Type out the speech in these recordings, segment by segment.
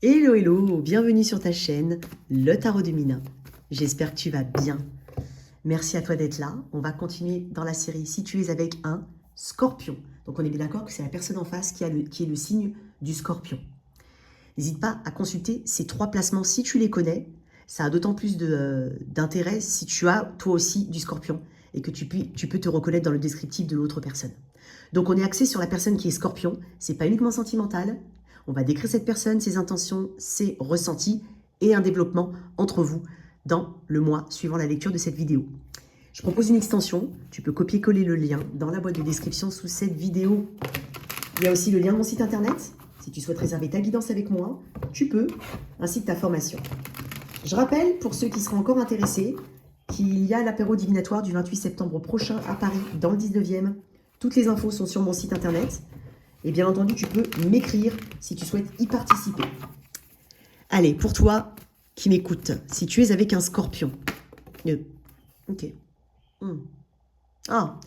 Hello, hello, bienvenue sur ta chaîne, le Tarot de Mina. J'espère que tu vas bien. Merci à toi d'être là. On va continuer dans la série si tu es avec un scorpion. Donc on est bien d'accord que c'est la personne en face qui est le signe du scorpion. N'hésite pas à consulter ces trois placements si tu les connais. Ça a d'autant plus d'intérêt si tu as toi aussi du scorpion et que tu peux te reconnaître dans le descriptif de l'autre personne. Donc on est axé sur la personne qui est scorpion. C'est pas uniquement sentimental. On va décrire cette personne, ses intentions, ses ressentis et un développement entre vous dans le mois suivant la lecture de cette vidéo. Je propose une extension. Tu peux copier-coller le lien dans la boîte de description sous cette vidéo. Il y a aussi le lien de mon site internet. Si tu souhaites réserver ta guidance avec moi, tu peux, ainsi que ta formation. Je rappelle, pour ceux qui seront encore intéressés, qu'il y a l'apéro divinatoire du 28 septembre prochain à Paris, dans le 19e. Toutes les infos sont sur mon site internet. Et bien entendu, tu peux m'écrire si tu souhaites y participer. Allez, pour toi qui m'écoutes, si tu es avec un scorpion. Ok. Ah.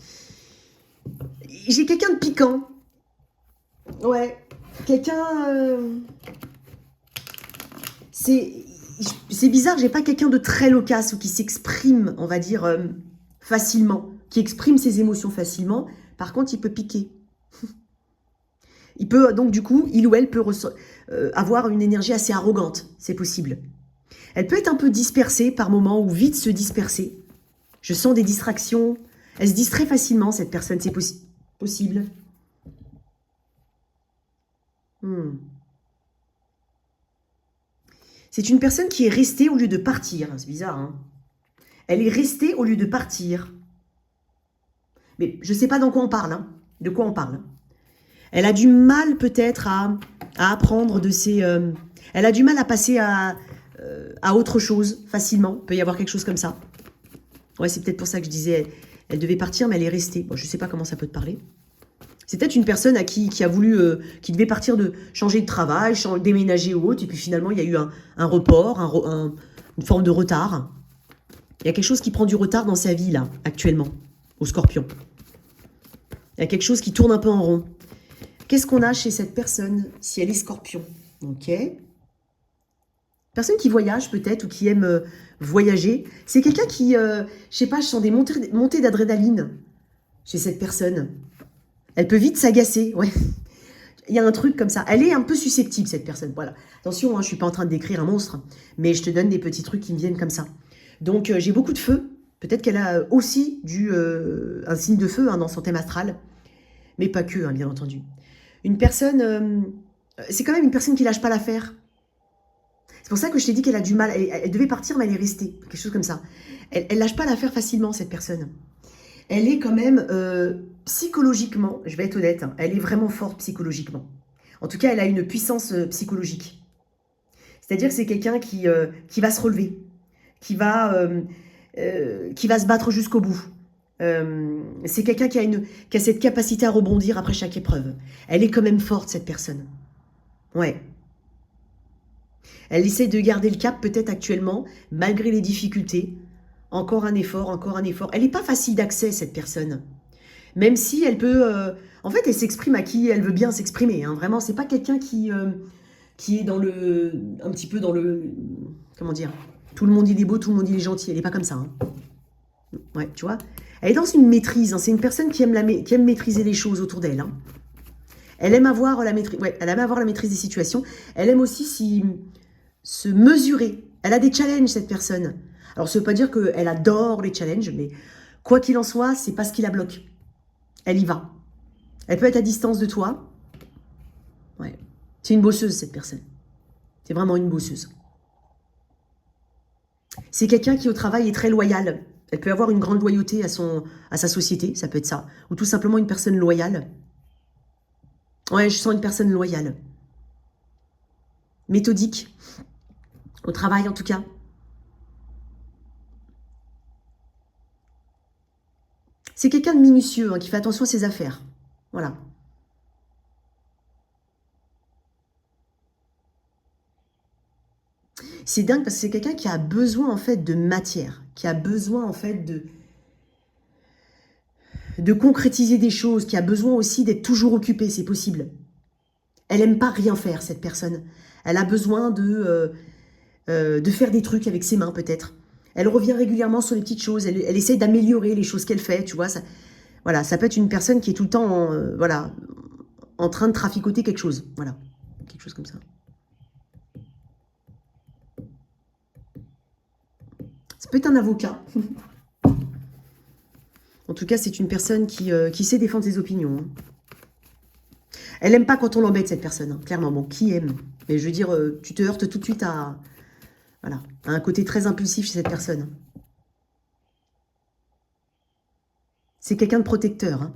J'ai quelqu'un de piquant. Ouais. Quelqu'un... C'est bizarre, j'ai pas quelqu'un de très loquace ou qui s'exprime, on va dire, facilement. Qui exprime ses émotions facilement. Par contre, il peut piquer. Il peut, donc du coup, il ou elle peut avoir une énergie assez arrogante, c'est possible. Elle peut être un peu dispersée par moments ou vite se disperser. Je sens des distractions. Elle se distrait facilement, cette personne, c'est possible. C'est une personne qui est restée au lieu de partir. C'est bizarre, hein? Elle est restée au lieu de partir. Mais je ne sais pas dans quoi on parle, hein? De quoi on parle. Elle a du mal peut-être à apprendre de ses... elle a du mal à passer à autre chose facilement. Il peut y avoir quelque chose comme ça. Ouais, c'est peut-être pour ça que je disais, elle devait partir, mais elle est restée. Bon, je ne sais pas comment ça peut te parler. C'est peut-être une personne à qui a voulu, qui devait partir changer de travail, déménager ou autre, et puis finalement, il y a eu un report, une forme de retard. Il y a quelque chose qui prend du retard dans sa vie, là, actuellement, au Scorpion. Il y a quelque chose qui tourne un peu en rond. Qu'est-ce qu'on a chez cette personne si elle est Scorpion? Ok. Personne qui voyage peut-être ou qui aime voyager. C'est quelqu'un qui, je sais pas, je sens des montées d'adrénaline chez cette personne. Elle peut vite s'agacer, ouais. Il y a un truc comme ça. Elle est un peu susceptible, cette personne. Voilà. Attention, hein, je ne suis pas en train de décrire un monstre, mais je te donne des petits trucs qui me viennent comme ça. Donc, j'ai beaucoup de feu. Peut-être qu'elle a aussi un signe de feu hein, dans son thème astral. Mais pas que, hein, bien entendu. Une personne... c'est quand même une personne qui lâche pas l'affaire. C'est pour ça que je t'ai dit qu'elle a du mal. Elle devait partir, mais elle est restée. Quelque chose comme ça. Elle lâche pas l'affaire facilement, cette personne. Elle est quand même psychologiquement, je vais être honnête, hein, elle est vraiment forte psychologiquement. En tout cas, elle a une puissance psychologique. C'est-à-dire que c'est quelqu'un qui va se relever, qui va se battre jusqu'au bout. C'est quelqu'un qui a cette capacité à rebondir après chaque épreuve. Elle est quand même forte, cette personne. Ouais. Elle essaie de garder le cap peut-être actuellement, malgré les difficultés. Encore un effort, encore un effort. Elle n'est pas facile d'accès, cette personne. Même si elle peut... en fait, elle s'exprime à qui elle veut bien s'exprimer. Hein. Vraiment, c'est pas quelqu'un qui est dans le... Un petit peu dans le... Comment dire? Tout le monde, il est beau, tout le monde, il est gentil. Elle n'est pas comme ça. Hein. Ouais, tu vois? Elle est dans une maîtrise. Hein. C'est une personne qui aime maîtriser les choses autour d'elle. Hein. Elle aime avoir la maîtrise... Ouais, elle aime avoir la maîtrise des situations. Elle aime aussi se mesurer. Elle a des challenges, cette personne. Alors, ça ne veut pas dire qu'elle adore les challenges, mais quoi qu'il en soit, c'est pas ce qui la bloque. Elle y va. Elle peut être à distance de toi. Ouais. C'est une bosseuse, cette personne. C'est vraiment une bosseuse. C'est quelqu'un qui, au travail, est très loyal. Elle peut avoir une grande loyauté à sa société, ça peut être ça. Ou tout simplement une personne loyale. Ouais, je sens une personne loyale. Méthodique. Au travail, en tout cas. C'est quelqu'un de minutieux, hein, qui fait attention à ses affaires. Voilà. C'est dingue parce que c'est quelqu'un qui a besoin, en fait, de matière. Qui a besoin, en fait, de concrétiser des choses. Qui a besoin aussi d'être toujours occupé, c'est possible. Elle aime pas rien faire, cette personne. Elle a besoin de faire des trucs avec ses mains, peut-être. Elle revient régulièrement sur les petites choses. Elle essaye d'améliorer les choses qu'elle fait, tu vois. Ça, voilà, ça peut être une personne qui est tout le temps voilà, en train de traficoter quelque chose. Voilà, quelque chose comme ça. Ça peut être un avocat. En tout cas, c'est une personne qui sait défendre ses opinions. Hein. Elle aime pas quand on l'embête, cette personne. Hein. Clairement, bon, qui aime? Mais je veux dire, tu te heurtes tout de suite à, voilà, à un côté très impulsif chez cette personne. C'est quelqu'un de protecteur. Hein.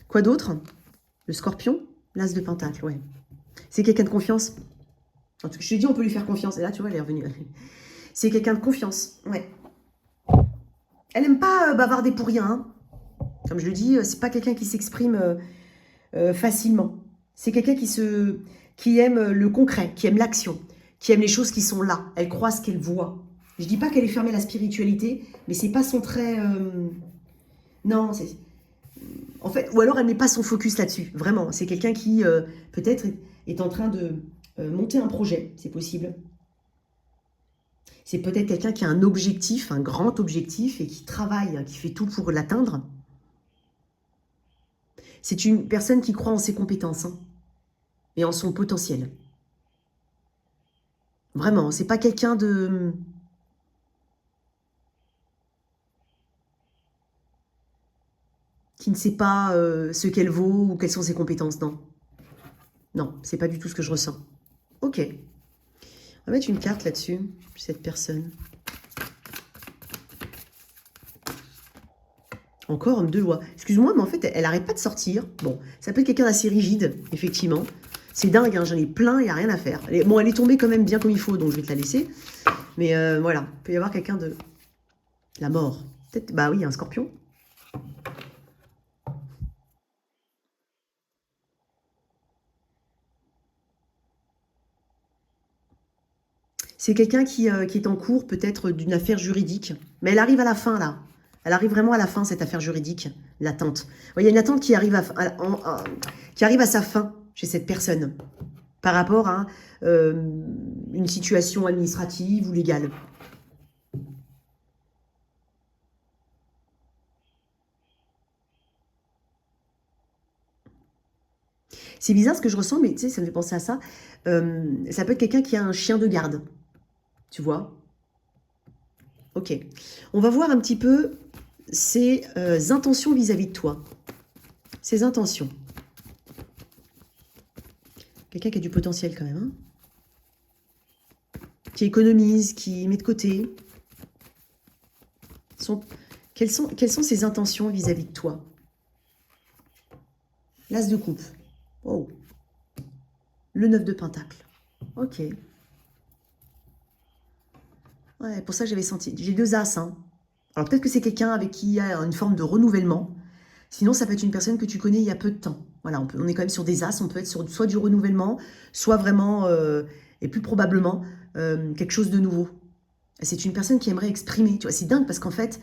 Quoi d'autre? Le scorpion, l'as de pentacle, ouais. C'est quelqu'un de confiance. En tout cas, je te dis, on peut lui faire confiance. Et là, tu vois, elle est revenue. C'est quelqu'un de confiance, ouais. Elle n'aime pas bavarder pour rien. Hein. Comme je le dis, c'est pas quelqu'un qui s'exprime facilement. C'est quelqu'un qui aime le concret, qui aime l'action, qui aime les choses qui sont là. Elle croit ce qu'elle voit. Je dis pas qu'elle est fermée à la spiritualité, mais c'est pas son trait... Non, c'est... En fait, ou alors elle met pas son focus là-dessus, vraiment. C'est quelqu'un qui, peut-être, est en train de monter un projet, c'est possible. C'est peut-être quelqu'un qui a un objectif, un grand objectif, et qui travaille, qui fait tout pour l'atteindre. C'est une personne qui croit en ses compétences, hein, et en son potentiel. Vraiment, c'est pas quelqu'un de... qui ne sait pas ce qu'elle vaut ou quelles sont ses compétences, non. Non, c'est pas du tout ce que je ressens. Ok. On va mettre une carte là-dessus, cette personne. Encore homme de loi. Excuse-moi, mais en fait, elle n'arrête pas de sortir. Bon, ça peut être quelqu'un d'assez rigide, effectivement. C'est dingue, hein, j'en ai plein, il n'y a rien à faire. Bon, elle est tombée quand même bien comme il faut, donc je vais te la laisser. Mais voilà, il peut y avoir quelqu'un de... La mort. Peut-être, bah oui, un scorpion. C'est quelqu'un qui est en cours, peut-être, d'une affaire juridique. Mais elle arrive à la fin, là. Elle arrive vraiment à la fin, cette affaire juridique, l'attente. Il y a une attente qui arrive à sa fin chez cette personne par rapport à une situation administrative ou légale. C'est bizarre ce que je ressens, mais tu sais, ça me fait penser à ça. Ça peut être quelqu'un qui a un chien de garde. Tu vois? Ok. On va voir un petit peu ses intentions vis-à-vis de toi. Ses intentions. Quelqu'un qui a du potentiel quand même. Hein, qui économise, qui met de côté. Quelles sont ses intentions vis-à-vis de toi? L'as de coupe. Oh. Le 9 de pentacle. Ok. Ouais, pour ça que j'avais senti. J'ai 2 as. Hein. Alors peut-être que c'est quelqu'un avec qui il y a une forme de renouvellement. Sinon, ça peut être une personne que tu connais il y a peu de temps. Voilà, on est quand même sur des as. On peut être sur soit du renouvellement, soit vraiment, et plus probablement, quelque chose de nouveau. C'est une personne qui aimerait exprimer. Tu vois, c'est dingue parce qu'en fait,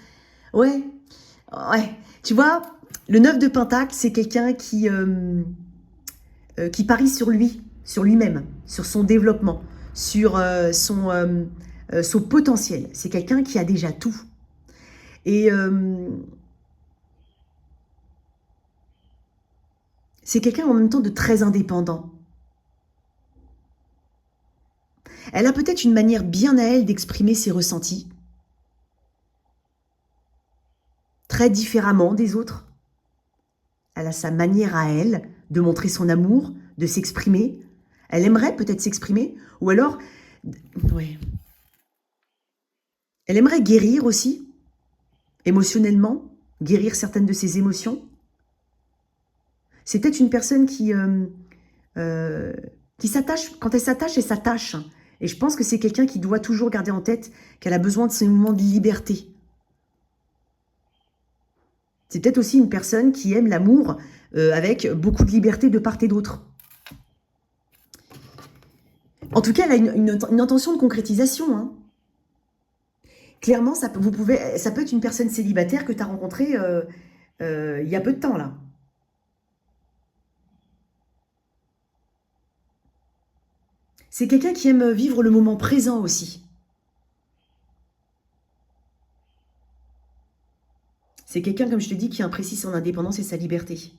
ouais, tu vois, le 9 de pentacle, c'est quelqu'un qui parie sur lui-même, sur son développement, sur son potentiel. C'est quelqu'un qui a déjà tout. Et c'est quelqu'un en même temps de très indépendant. Elle a peut-être une manière bien à elle d'exprimer ses ressentis, très différemment des autres. Elle a sa manière à elle de montrer son amour, de s'exprimer. Elle aimerait peut-être s'exprimer, ou alors, ouais. Elle aimerait guérir aussi, émotionnellement, guérir certaines de ses émotions. C'est peut-être une personne qui s'attache, quand elle s'attache. Et je pense que c'est quelqu'un qui doit toujours garder en tête qu'elle a besoin de ces moments de liberté. C'est peut-être aussi une personne qui aime l'amour avec beaucoup de liberté de part et d'autre. En tout cas, elle a une intention de concrétisation. Hein. Clairement, ça peut être une personne célibataire que tu as rencontrée il y a peu de temps, là. C'est quelqu'un qui aime vivre le moment présent aussi. C'est quelqu'un, comme je te dis, qui apprécie son indépendance et sa liberté.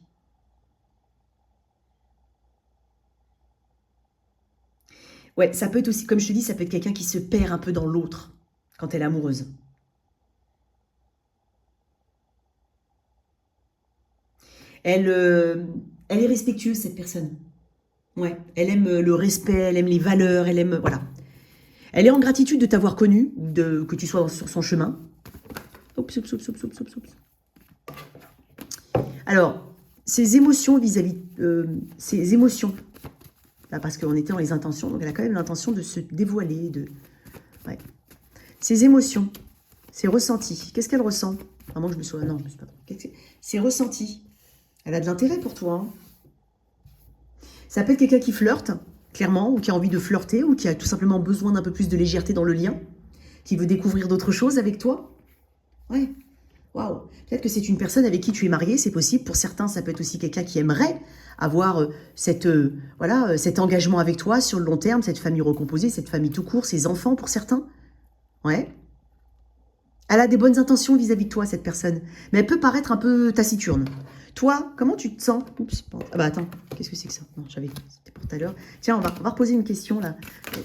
Ouais, ça peut être aussi, comme je te dis, ça peut être quelqu'un qui se perd un peu dans l'autre quand elle est amoureuse. Elle est respectueuse, cette personne. Ouais, elle aime le respect, elle aime les valeurs, elle aime... Voilà. Elle est en gratitude de t'avoir connu, que tu sois sur son chemin. Oups, oups, oups, oups, oups, oups, oups. Alors, ses émotions vis-à-vis... ses émotions. Là, parce qu'on était dans les intentions, donc elle a quand même l'intention de se dévoiler, de... Ouais. Ses émotions, ses ressentis. Qu'est-ce qu'elle ressent? Vraiment que je me souviens... Non, je ne sais pas. Ses ressentis. Elle a de l'intérêt pour toi, hein. Ça peut être quelqu'un qui flirte, clairement, ou qui a envie de flirter, ou qui a tout simplement besoin d'un peu plus de légèreté dans le lien, qui veut découvrir d'autres choses avec toi. Ouais, waouh. Peut-être que c'est une personne avec qui tu es marié, c'est possible. Pour certains, ça peut être aussi quelqu'un qui aimerait avoir voilà, cet engagement avec toi sur le long terme, cette famille recomposée, cette famille tout court, ses enfants pour certains. Ouais. Elle a des bonnes intentions vis-à-vis de toi, cette personne. Mais elle peut paraître un peu taciturne. Toi, comment tu te sens? Oups, ah bah attends, qu'est-ce que c'est que ça? Non, c'était pour tout à l'heure. Tiens, on va reposer une question là.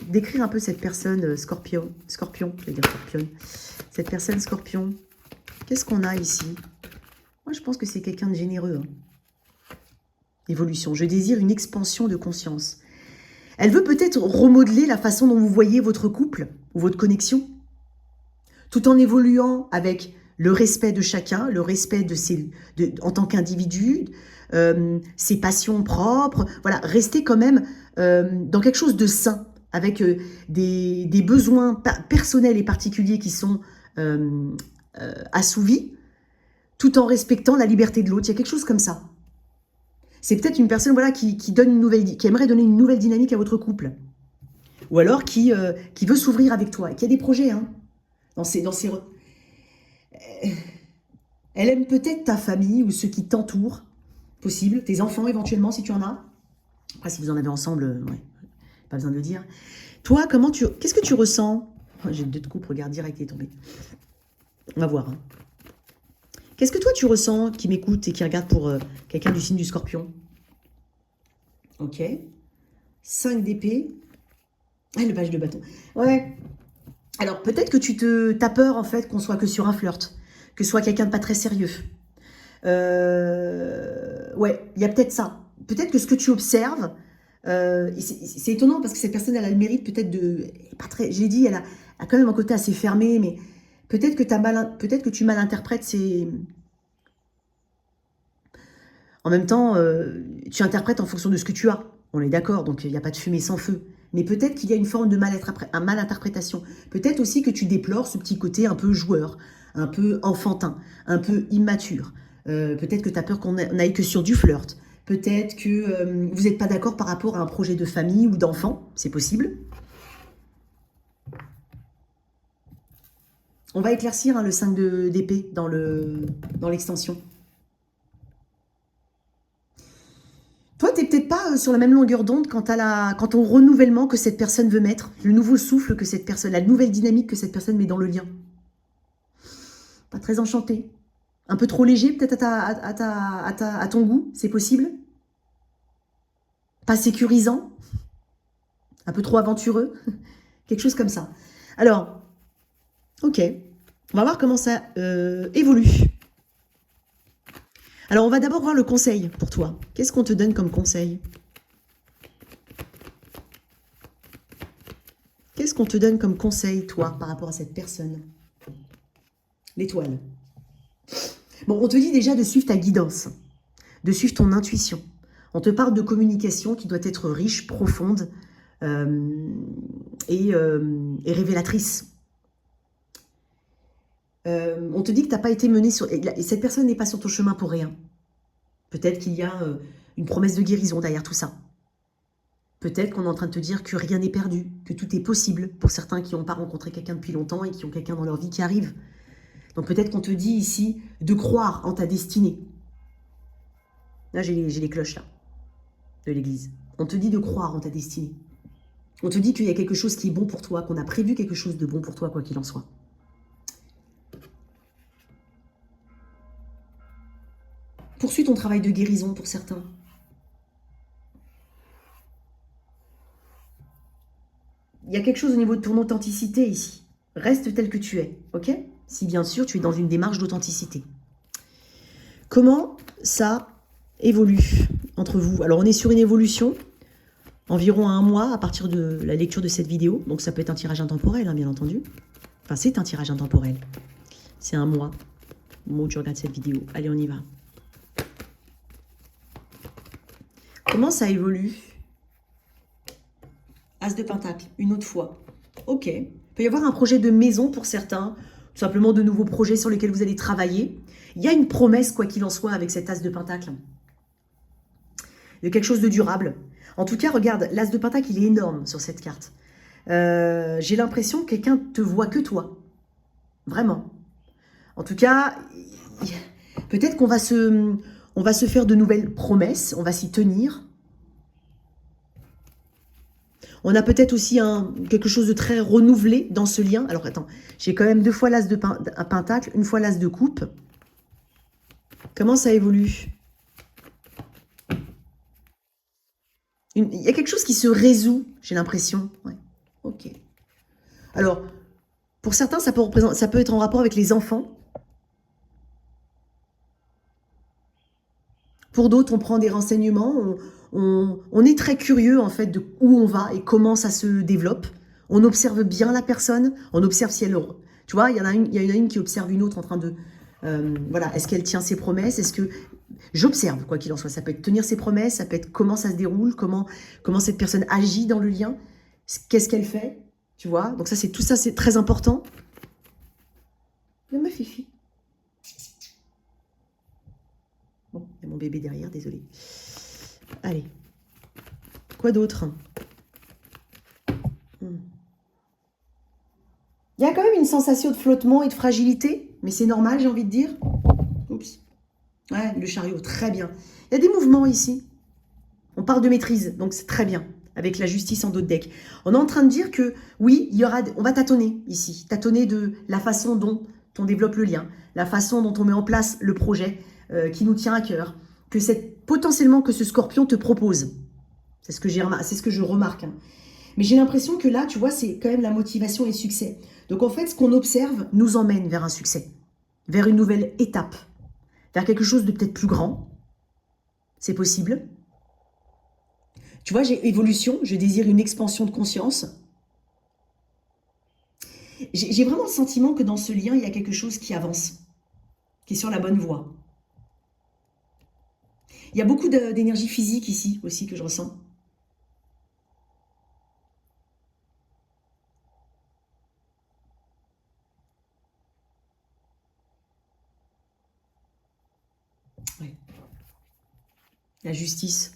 Décrire un peu cette personne scorpion, je vais dire scorpion. Cette personne scorpion, qu'est-ce qu'on a ici? Moi, je pense que c'est quelqu'un de généreux. Hein. Évolution, je désire une expansion de conscience. Elle veut peut-être remodeler la façon dont vous voyez votre couple ou votre connexion, tout en évoluant avec le respect de chacun, le respect en tant qu'individu, ses passions propres. Voilà, rester quand même dans quelque chose de sain, avec des besoins personnels et particuliers qui sont assouvis, tout en respectant la liberté de l'autre. Il y a quelque chose comme ça. C'est peut-être une personne voilà, qui aimerait donner une nouvelle dynamique à votre couple. Ou alors qui veut s'ouvrir avec toi, et qui a des projets, hein, Elle aime peut-être ta famille ou ceux qui t'entourent, possible, tes enfants éventuellement si tu en as. Après, si vous en avez ensemble, ouais, pas besoin de le dire. Toi, qu'est-ce que tu ressens? Oh, j'ai 2 de coupe, regarde, direct, il est tombé. On va voir. Hein. Qu'est-ce que toi tu ressens qui m'écoute et qui regarde pour quelqu'un du signe du Scorpion? Ok. 5 d'épée. Ah, le page de bâton. Ouais. Alors, peut-être que t'as peur, en fait, qu'on soit que sur un flirt. Que ce soit quelqu'un de pas très sérieux. Ouais, il y a peut-être ça. Peut-être que ce que tu observes, c'est étonnant parce que cette personne, elle a le mérite peut-être de... Pas très, j'ai dit, elle a quand même un côté assez fermé, mais peut-être que tu mal interprètes ses... En même temps, tu interprètes en fonction de ce que tu as. On est d'accord, donc il n'y a pas de fumée sans feu. Mais peut-être qu'il y a une forme de mal-interprétation. Peut-être aussi que tu déplores ce petit côté un peu joueur, un peu enfantin, un peu immature. Peut-être que tu as peur qu'on n'aille que sur du flirt. Peut-être que vous n'êtes pas d'accord par rapport à un projet de famille ou d'enfant. C'est possible. On va éclaircir hein, le 5 d'épée dans l'extension. Toi, tu n'es peut-être pas sur la même longueur d'onde quant au renouvellement que cette personne veut mettre, le nouveau souffle que cette personne, la nouvelle dynamique que cette personne met dans le lien. Pas très enchanté. Un peu trop léger peut-être à ton goût, c'est possible. Pas sécurisant. Un peu trop aventureux. Quelque chose comme ça. Alors, ok. On va voir comment ça évolue. Alors, on va d'abord voir le conseil pour toi. Qu'est-ce qu'on te donne comme conseil? Qu'est-ce qu'on te donne comme conseil, toi, par rapport à cette personne? L'étoile. Bon, on te dit déjà de suivre ta guidance, de suivre ton intuition. On te parle de communication qui doit être riche, profonde et révélatrice. On te dit que tu n'as pas été mené sur... Et cette personne n'est pas sur ton chemin pour rien. Peut-être qu'il y a une promesse de guérison derrière tout ça. Peut-être qu'on est en train de te dire que rien n'est perdu, que tout est possible pour certains qui n'ont pas rencontré quelqu'un depuis longtemps et qui ont quelqu'un dans leur vie qui arrive. Donc peut-être qu'on te dit ici de croire en ta destinée. Là, j'ai les cloches là, de l'église. On te dit de croire en ta destinée. On te dit qu'il y a quelque chose qui est bon pour toi, qu'on a prévu quelque chose de bon pour toi, quoi qu'il en soit. Poursuis ton travail de guérison pour certains. Il y a quelque chose au niveau de ton authenticité ici. Reste tel que tu es, ok? Si bien sûr tu es dans une démarche d'authenticité. Comment ça évolue entre vous? Alors on est sur une évolution, environ 1 mois à partir de la lecture de cette vidéo. Donc ça peut être un tirage intemporel, hein, bien entendu. Enfin c'est un tirage intemporel. C'est 1 mois au moment où tu regardes cette vidéo. Allez, on y va. Comment ça évolue? As de Pentacle, une autre fois. Ok. Il peut y avoir un projet de maison pour certains, tout simplement de nouveaux projets sur lesquels vous allez travailler. Il y a une promesse, quoi qu'il en soit, avec cet As de Pentacle. De quelque chose de durable. En tout cas, regarde, l'As de Pentacle, il est énorme sur cette carte. J'ai l'impression que quelqu'un te voit que toi. Vraiment. En tout cas, peut-être qu'on va se faire de nouvelles promesses, on va s'y tenir. On a peut-être aussi quelque chose de très renouvelé dans ce lien. Alors attends, j'ai quand même 2 fois l'As de Pentacle, 1 fois l'As de Coupe. Comment ça évolue? Il y a quelque chose qui se résout, j'ai l'impression. Ouais. Ok. Alors, pour certains, ça peut être en rapport avec les enfants. Pour d'autres, on prend des renseignements, on est très curieux en fait de où on va et comment ça se développe. On observe bien la personne, on observe si elle... Tu vois, il y en a une qui observe une autre en train de... voilà, est-ce qu'elle tient ses promesses? Est-ce que... J'observe, quoi qu'il en soit. Ça peut être tenir ses promesses, ça peut être comment ça se déroule, comment cette personne agit dans le lien, qu'est-ce qu'elle fait, tu vois. Donc tout ça, c'est très important. Ma fifi. Bon, il y a mon bébé derrière, désolé. Allez. Quoi d'autre? Il y a quand même une sensation de flottement et de fragilité, mais c'est normal, j'ai envie de dire. Oups. Ouais, le chariot, très bien. Il y a des mouvements ici. On parle de maîtrise, donc c'est très bien. Avec la justice en dos de deck. On est en train de dire que, oui, on va tâtonner ici. Tâtonner de la façon dont on développe le lien, la façon dont on met en place le projet qui nous tient à cœur, potentiellement que ce scorpion te propose. C'est ce que je remarque. Hein. Mais j'ai l'impression que là, tu vois, c'est quand même la motivation et le succès. Donc en fait, ce qu'on observe nous emmène vers un succès, vers une nouvelle étape, vers quelque chose de peut-être plus grand. C'est possible. Tu vois, j'ai évolution, je désire une expansion de conscience. J'ai vraiment le sentiment que dans ce lien, il y a quelque chose qui avance, qui est sur la bonne voie. Il y a beaucoup d'énergie physique ici aussi que je ressens. Ouais. La justice.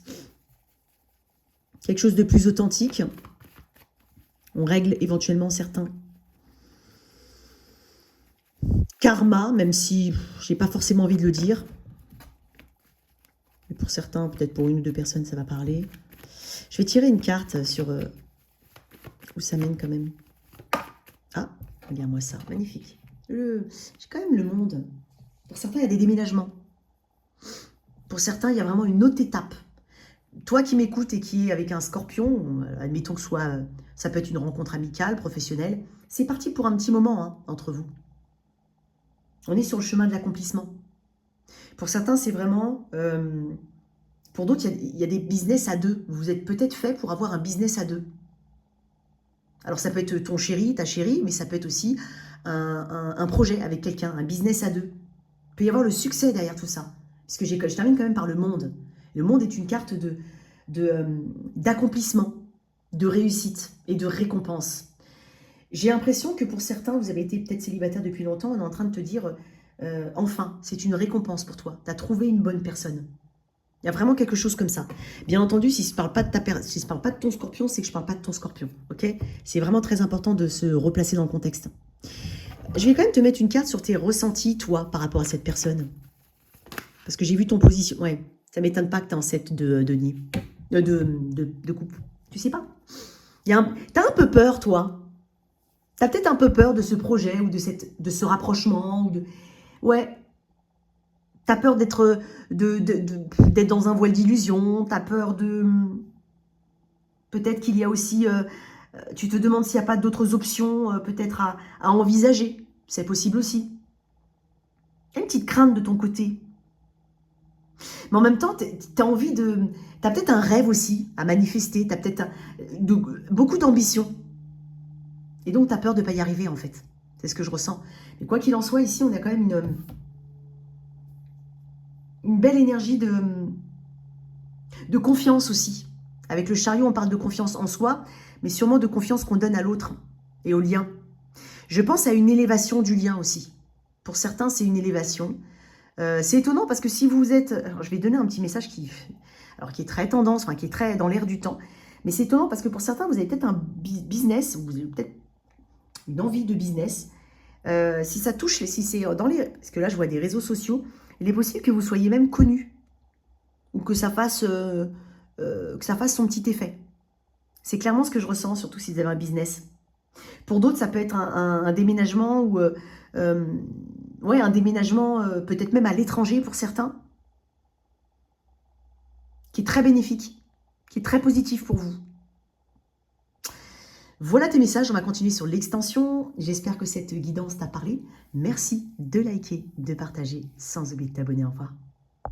Quelque chose de plus authentique. On règle éventuellement certains karma, même si j'ai pas forcément envie de le dire. Mais pour certains, peut-être pour 1 ou 2 personnes, ça va parler. Je vais tirer une carte sur où ça mène quand même. Ah, regarde-moi ça, magnifique. J'ai quand même le monde. Pour certains, il y a des déménagements. Pour certains, il y a vraiment une autre étape. Toi qui m'écoutes et qui est avec un scorpion, admettons que ça peut être une rencontre amicale, professionnelle, c'est parti pour un petit moment hein, entre vous. On est sur le chemin de l'accomplissement. Pour certains, c'est vraiment... pour d'autres, il y a des business à 2. Vous êtes peut-être fait pour avoir un business à 2. Alors ça peut être ton chéri, ta chérie, mais ça peut être aussi un projet avec quelqu'un, un business à 2. Il peut y avoir le succès derrière tout ça. Parce que je termine quand même par le monde. Le monde est une carte d'accomplissement, de réussite et de récompense. J'ai l'impression que pour certains, vous avez été peut-être célibataire depuis longtemps, on est en train de te dire, enfin, c'est une récompense pour toi. Tu as trouvé une bonne personne. Il y a vraiment quelque chose comme ça. Bien entendu, si je ne parle pas de ton scorpion, c'est que je ne parle pas de ton scorpion. Ok? C'est vraiment très important de se replacer dans le contexte. Je vais quand même te mettre une carte sur tes ressentis, toi, par rapport à cette personne. Parce que j'ai vu ton position. Ouais, ça ne m'étonne pas que tu es en 7 de coupe. Tu sais pas? T'as un peu peur, toi. T'as peut-être un peu peur de ce projet ou de ce rapprochement. Ouais, t'as peur d'être dans un voile d'illusion. T'as peur de... Peut-être qu'il y a aussi... tu te demandes s'il n'y a pas d'autres options peut-être à envisager. C'est possible aussi. Il y a une petite crainte de ton côté. Mais en même temps, t'as envie de... T'as peut-être un rêve aussi à manifester. T'as peut-être beaucoup d'ambition. Et donc, t'as peur de ne pas y arriver, en fait. C'est ce que je ressens. Mais quoi qu'il en soit, ici, on a quand même une belle énergie de confiance aussi. Avec le chariot, on parle de confiance en soi, mais sûrement de confiance qu'on donne à l'autre et au lien. Je pense à une élévation du lien aussi. Pour certains, c'est une élévation. C'est étonnant parce que si vous êtes... Alors, je vais donner un petit message qui est très tendance, enfin, qui est très dans l'air du temps. Mais c'est étonnant parce que pour certains, vous avez peut-être un business, ou vous avez peut-être une envie de business. Si ça touche, si c'est dans les... Parce que là, je vois des réseaux sociaux. Il est possible que vous soyez même connu. Ou que ça fasse son petit effet. C'est clairement ce que je ressens, surtout si vous avez un business. Pour d'autres, ça peut être un déménagement ou... ouais, un déménagement peut-être même à l'étranger pour certains. Qui est très bénéfique. Qui est très positif pour vous. Voilà tes messages, on va continuer sur l'extension. J'espère que cette guidance t'a parlé. Merci de liker, de partager, sans oublier de t'abonner. Au revoir.